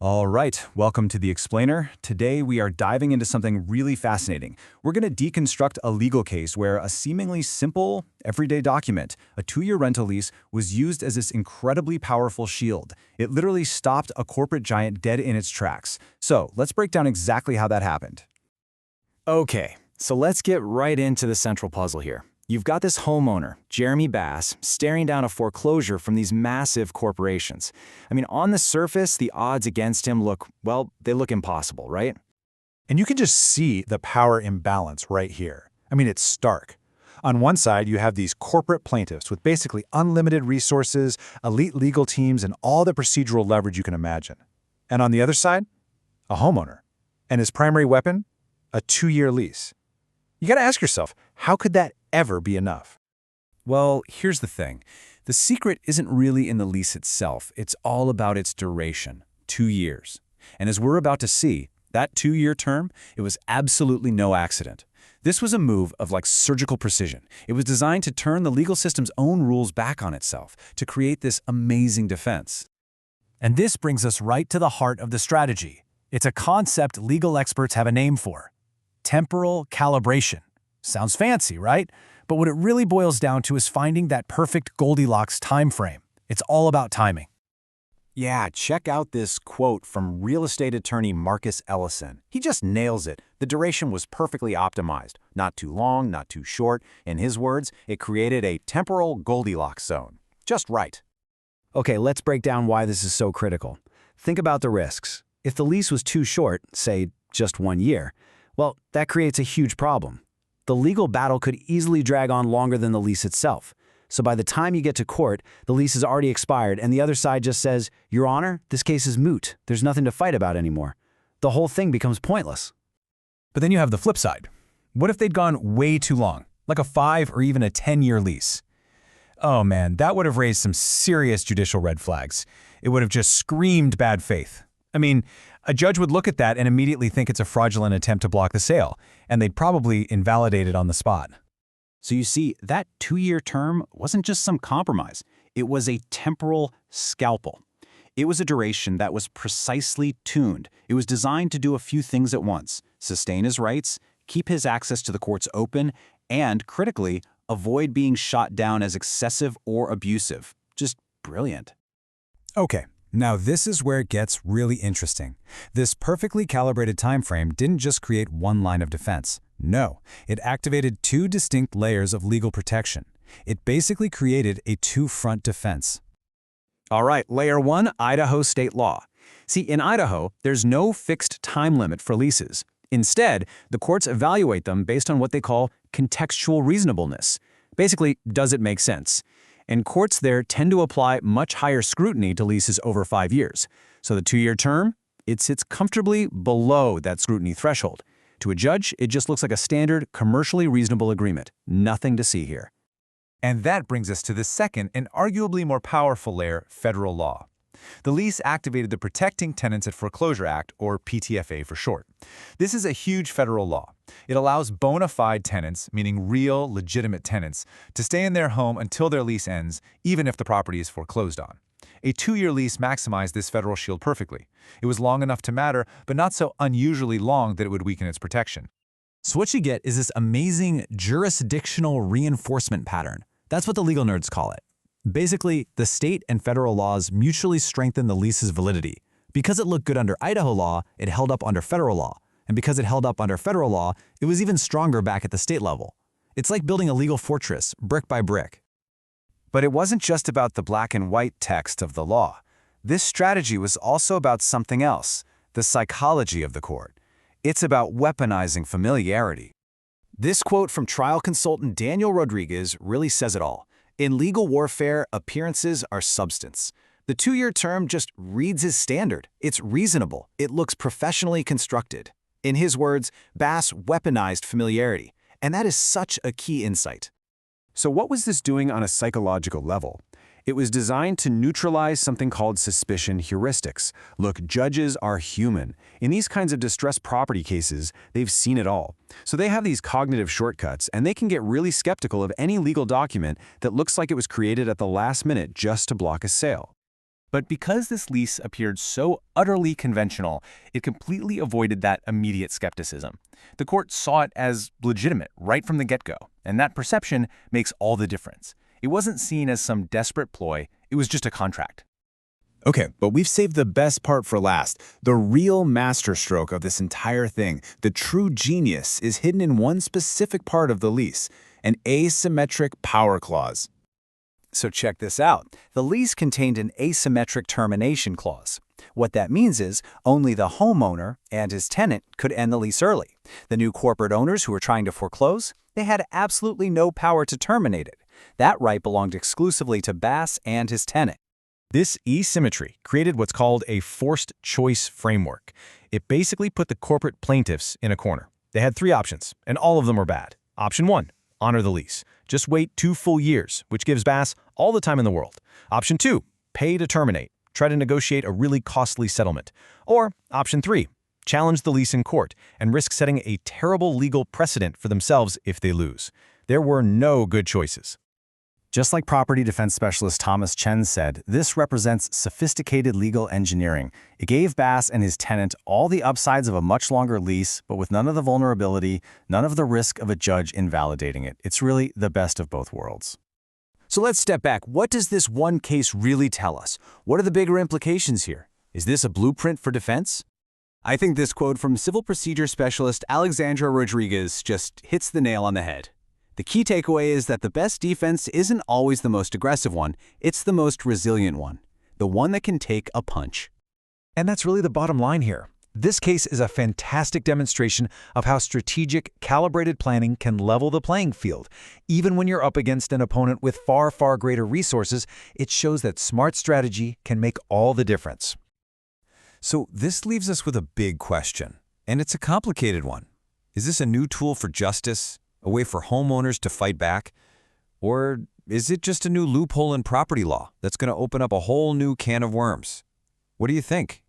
All right, welcome to The Explainer. Today we are diving into something really fascinating. We're going to deconstruct a legal case where a seemingly simple, everyday document, a 2-year rental lease, was used as this incredibly powerful shield. It literally stopped a corporate giant dead in its tracks. So let's break down exactly how that happened. Okay, so let's get right into the central puzzle here. You've got this homeowner, Jeremy Bass, staring down a foreclosure from these massive corporations. I mean, on the surface, the odds against him look, well, they look impossible, right? And you can just see the power imbalance right here. I mean, it's stark. On one side, you have these corporate plaintiffs with basically unlimited resources, elite legal teams, and all the procedural leverage you can imagine. And on the other side, a homeowner. And his primary weapon? A 2-year lease. You gotta ask yourself, how could that ever be enough? Well, here's the thing. The secret isn't really in the lease itself. It's all about its duration, 2 years. And as we're about to see, that 2-year term, it was absolutely no accident. This was a move of surgical precision. It was designed to turn the legal system's own rules back on itself, to create this amazing defense. And this brings us right to the heart of the strategy. It's a concept legal experts have a name for: temporal calibration. Sounds fancy, right? But what it really boils down to is finding that perfect Goldilocks time frame. It's all about timing. Yeah, check out this quote from real estate attorney Marcus Ellison. He just nails it. The duration was perfectly optimized. Not too long, not too short. In his words, it created a temporal Goldilocks zone. Just right. Okay, let's break down why this is so critical. Think about the risks. If the lease was too short, say just 1 year, well, that creates a huge problem. The legal battle could easily drag on longer than the lease itself. So by the time you get to court, the lease is already expired and the other side just says, "Your Honor, this case is moot. There's nothing to fight about anymore." The whole thing becomes pointless. But then you have the flip side. What if they'd gone way too long, like a 5 or even a 10-year lease? Oh man, that would have raised some serious judicial red flags. It would have just screamed bad faith. I mean, a judge would look at that and immediately think it's a fraudulent attempt to block the sale, and they'd probably invalidate it on the spot. So you see, that 2-year term wasn't just some compromise. It was a temporal scalpel. It was a duration that was precisely tuned. It was designed to do a few things at once: sustain his rights, keep his access to the courts open, and, critically, avoid being shot down as excessive or abusive. Just brilliant. Okay, now this is where it gets really interesting. This perfectly calibrated time frame didn't just create one line of defense. No, it activated 2 distinct layers of legal protection. It basically created a 2-front defense. All right, layer 1, Idaho state law. See, in Idaho, there's no fixed time limit for leases. Instead, the courts evaluate them based on what they call contextual reasonableness. Basically, does it make sense? And courts there tend to apply much higher scrutiny to leases over 5 years. So the 2-year term, it sits comfortably below that scrutiny threshold. To a judge, it just looks like a standard, commercially reasonable agreement. Nothing to see here. And that brings us to the second and arguably more powerful layer, federal law. The lease activated the Protecting Tenants at Foreclosure Act, or PTFA for short. This is a huge federal law. It allows bona fide tenants, meaning real, legitimate tenants, to stay in their home until their lease ends, even if the property is foreclosed on. A 2-year lease maximized this federal shield perfectly. It was long enough to matter, but not so unusually long that it would weaken its protection. So what you get is this amazing jurisdictional reinforcement pattern. That's what the legal nerds call it. Basically, the state and federal laws mutually strengthen the lease's validity. Because it looked good under Idaho law, it held up under federal law. And because it held up under federal law, it was even stronger back at the state level. It's like building a legal fortress, brick by brick. But it wasn't just about the black and white text of the law. This strategy was also about something else, the psychology of the court. It's about weaponizing familiarity. This quote from trial consultant Daniel Rodriguez really says it all. In legal warfare, appearances are substance. The 2-year term just reads as standard. It's reasonable. It looks professionally constructed. In his words, Bass weaponized familiarity. And that is such a key insight. So what was this doing on a psychological level? It was designed to neutralize something called suspicion heuristics. Look, judges are human. In these kinds of distressed property cases, they've seen it all. So they have these cognitive shortcuts, and they can get really skeptical of any legal document that looks like it was created at the last minute just to block a sale. But because this lease appeared so utterly conventional, it completely avoided that immediate skepticism. The court saw it as legitimate right from the get-go, and that perception makes all the difference. It wasn't seen as some desperate ploy, it was just a contract. Okay, but we've saved the best part for last. The real masterstroke of this entire thing, the true genius, is hidden in one specific part of the lease, an asymmetric power clause. So check this out. The lease contained an asymmetric termination clause. What that means is only the homeowner and his tenant could end the lease early. The new corporate owners who were trying to foreclose, they had absolutely no power to terminate it. That right belonged exclusively to Bass and his tenant. This asymmetry created what's called a forced choice framework. It basically put the corporate plaintiffs in a corner. They had 3 options, and all of them were bad. Option 1, honor the lease. Just wait 2 full years, which gives Bass all the time in the world. Option 2, pay to terminate. Try to negotiate a really costly settlement. Or option 3, challenge the lease in court and risk setting a terrible legal precedent for themselves if they lose. There were no good choices. Just like property defense specialist Thomas Chen said, this represents sophisticated legal engineering. It gave Bass and his tenant all the upsides of a much longer lease, but with none of the vulnerability, none of the risk of a judge invalidating it. It's really the best of both worlds. So let's step back. What does this one case really tell us? What are the bigger implications here? Is this a blueprint for defense? I think this quote from civil procedure specialist Alexandra Rodriguez just hits the nail on the head. The key takeaway is that the best defense isn't always the most aggressive one, it's the most resilient one, the one that can take a punch. And that's really the bottom line here. This case is a fantastic demonstration of how strategic, calibrated planning can level the playing field. Even when you're up against an opponent with far, far greater resources, it shows that smart strategy can make all the difference. So this leaves us with a big question, and it's a complicated one. Is this a new tool for justice? A way for homeowners to fight back? Or is it just a new loophole in property law that's going to open up a whole new can of worms? What do you think?